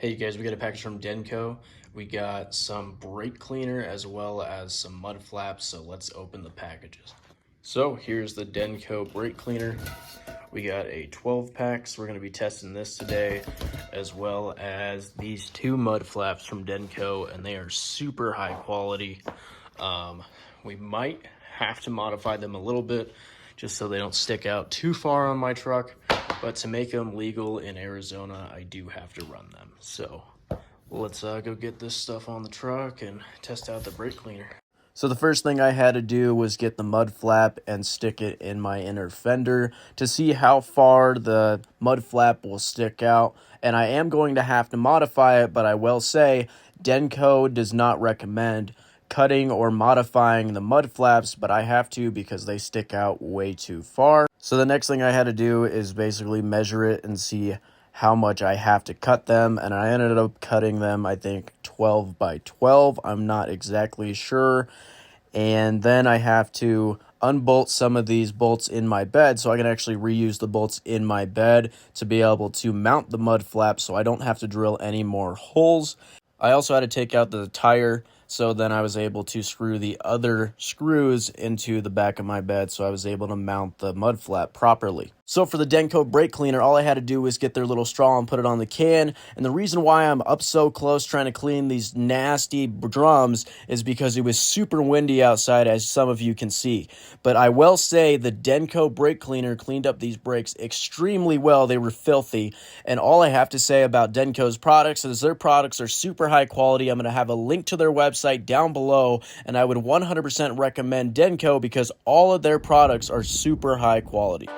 Hey, you guys, we got a package from Denco. We got some brake cleaner as well as some mud flaps, so let's open the packages. So here's the Denco brake cleaner. We got a 12 pack, so we're going to be testing this today, as well as these two mud flaps from Denco, and they are super high quality. We might have to modify them a little bit just so they don't stick out too far on my truck, but to make them legal in Arizona, I do have to run them. So let's go get this stuff on the truck and test out the brake cleaner. So the first thing I had to do was get the mud flap and stick it in my inner fender to see how far the mud flap will stick out. And I am going to have to modify it, but I will say Denco does not recommend cutting or modifying the mud flaps, but I have to because they stick out way too far. So the next thing I had to do is basically measure it and see how much I have to cut them, and I ended up cutting them, I think, 12 by 12. I'm not exactly sure. And then I have to unbolt some of these bolts in my bed so I can actually reuse the bolts in my bed to be able to mount the mud flap so I don't have to drill any more holes. I also had to take out the tire, so then I was able to screw the other screws into the back of my bed so I was able to mount the mud flap properly. So for the Denco brake cleaner, all I had to do was get their little straw and put it on the can. And the reason why I'm up so close trying to clean these nasty drums is because it was super windy outside, as some of you can see. But I will say the Denco brake cleaner cleaned up these brakes extremely well. They were filthy. And all I have to say about Denco's products is their products are super high quality. I'm going to have a link to their website down below, and I would 100% recommend Denco because all of their products are super high quality.